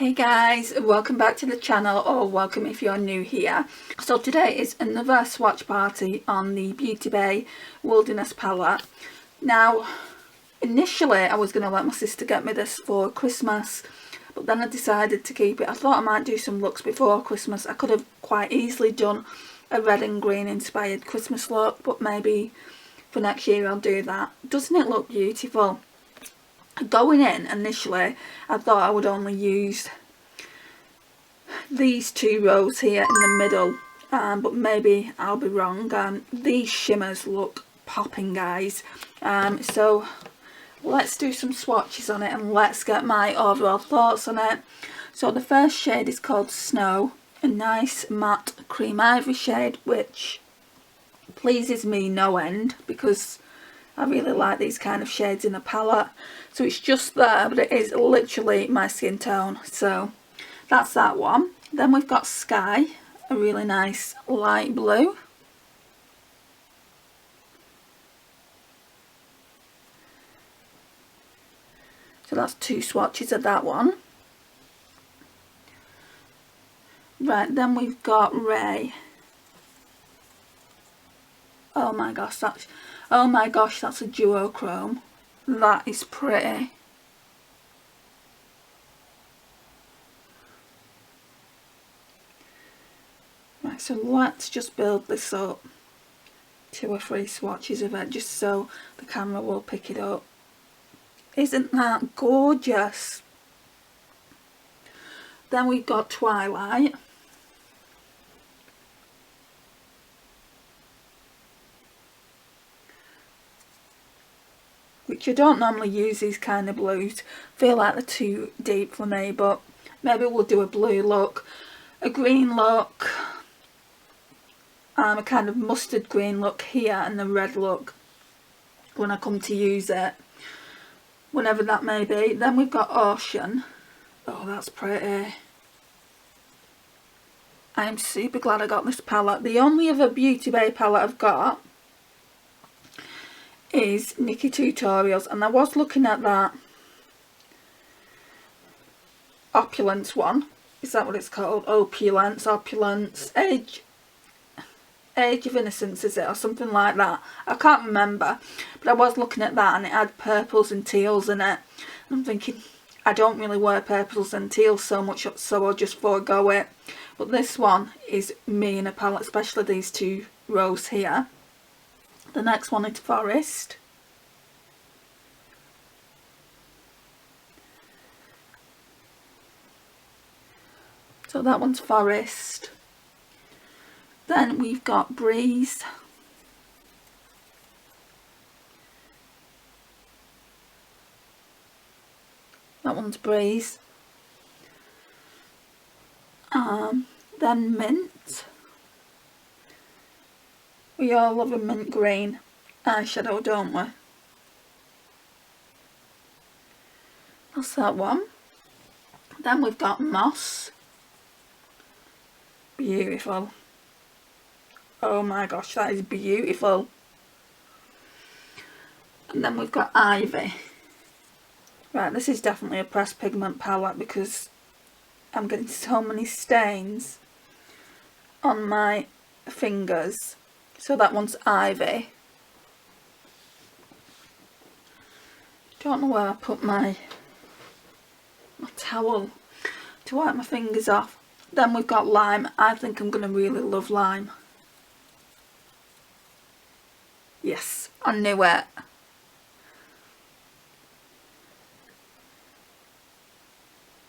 Hey guys, welcome back to the channel, or welcome if you're new here. So today is another swatch party on the Beauty Bay Wilderness palette. Now initially I was going to let my sister get me this for Christmas, but then I decided to keep it. I thought I might do some looks before Christmas. I could have quite easily done a red and green inspired Christmas look, but maybe for next year I'll do that. Doesn't it look beautiful? Going in initially I thought I would only use these two rows here in the middle, but maybe I'll be wrong. These shimmers look popping, guys. So let's do some swatches on it and let's get my overall thoughts on it. So the first shade is called Snow, a nice matte cream ivory shade which pleases me no end because I really like these kind of shades in a palette. So it's just there, but it is literally my skin tone. So that's that one. Then we've got Sky, a really nice light blue. So that's two swatches of that one. Right, then we've got Ray. Oh my gosh, that's a duochrome. That is pretty. Right, so let's just build this up. 2 or 3 swatches of it just so the camera will pick it up. Isn't that gorgeous? Then we've got Twilight. Which I don't normally use these kind of blues. Feel like they're too deep for me, but maybe we'll do a blue look, a green look, a kind of mustard green look here, and a red look when I come to use it, whenever that may be. Then we've got Ocean. Oh, that's pretty. I am super glad I got this palette. The only other Beauty Bay palette I've got is Nikki Tutorials, and I was looking at that Opulence one. Is that what it's called? Opulence, Age of Innocence, is it, or something like that? I can't remember, but I was looking at that and it had purples and teals in it. And I'm thinking, I don't really wear purples and teals so much, so I'll just forego it. But this one is me in a palette, especially these two rows here. The next one is Forest. So that one's Forest. Then we've got Breeze. That one's Breeze. Then Mint. We all love a mint green eyeshadow, don't we? That's that one. Then we've got Moss. Beautiful. Oh my gosh, that is beautiful. And then we've got Ivy. Right, this is definitely a pressed pigment palette because I'm getting so many stains on my fingers. So that one's Ivy. Don't know where I put my towel to wipe my fingers off. Then we've got Lime. I think I'm going to really love Lime. Yes, I knew it.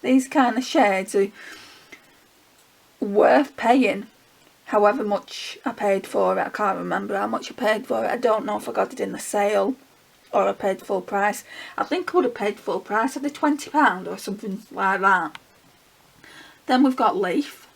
These kind of shades are worth paying. However much I paid for it, I can't remember how much I paid for it. I don't know if I got it in the sale or I paid full price. I think I would have paid full price. Are they £20 or something like that? Then we've got Leaf.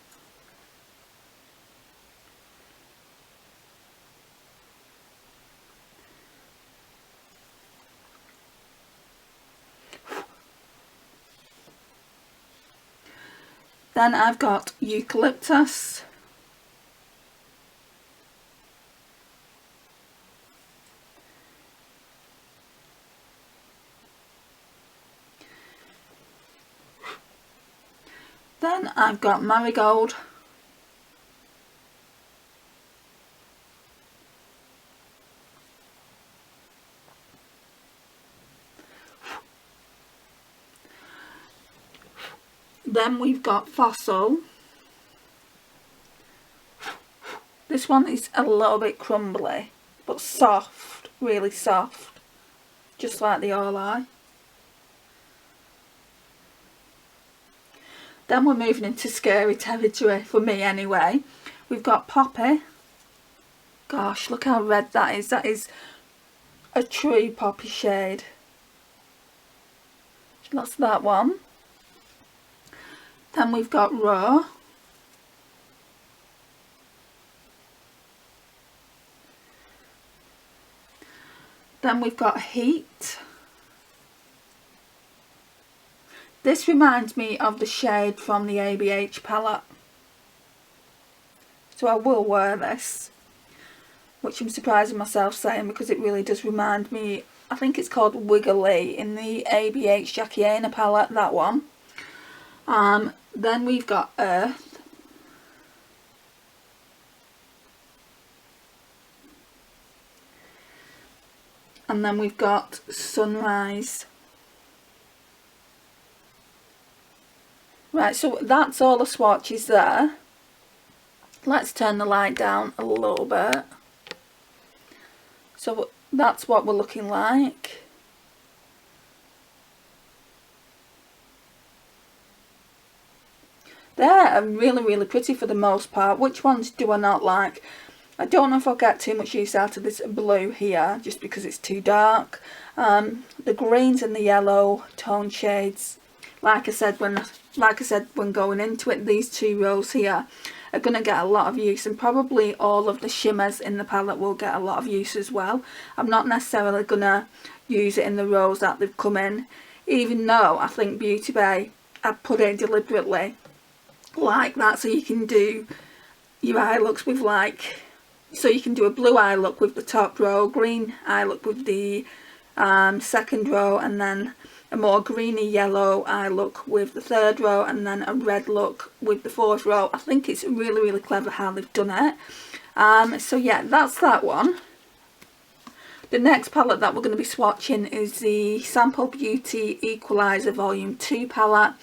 Then I've got Eucalyptus. Then I've got Marigold. Then we've got Fossil. This one is a little bit crumbly, but soft, really soft, just like the All Eye. Then we're moving into scary territory, for me anyway. We've got Poppy. Gosh, look how red that is. That is a true poppy shade. That's that one. Then we've got Raw. Then we've got Heat. This reminds me of the shade from the ABH palette. So I will wear this, which I'm surprising myself saying because it really does remind me. I think it's called Wiggly in the ABH Jackie Aina palette, that one. Then we've got Earth. And then we've got Sunrise. Right, so that's all the swatches there. Let's turn the light down a little bit. So that's what we're looking like. They're really, really pretty for the most part. Which ones do I not like? I don't know if I'll get too much use out of this blue here, just because it's too dark. The greens and the yellow tone shades, like I said when going into it, these two rows here are going to get a lot of use, and probably all of the shimmers in the palette will get a lot of use as well. I'm not necessarily going to use it in the rows that they've come in, even though I think Beauty Bay, I put it deliberately like that so you can do your eye looks with like, so you can do a blue eye look with the top row, green eye look with the second row, and then a more greeny yellow eye look with the third row, and then a red look with the fourth row. I think it's really, really clever how they've done it. So yeah, that's that one. The next palette that we're going to be swatching is the Sample Beauty Equalizer Volume 2 palette.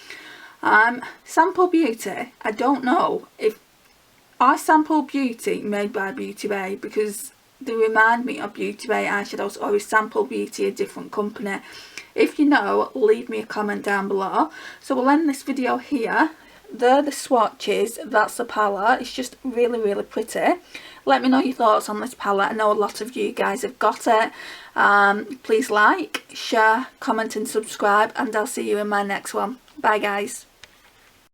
Sample Beauty, I don't know if I Sample Beauty made by Beauty Bay, because they remind me of Beauty Bay eyeshadows, or is Sample Beauty a different company? If you know, leave me a comment down below. So we'll end this video here. They're the swatches, that's the palette. It's just really, really pretty. Let me know your thoughts on this palette. I know a lot of you guys have got it. Please like, share, comment and subscribe, and I'll see you in my next one. Bye guys.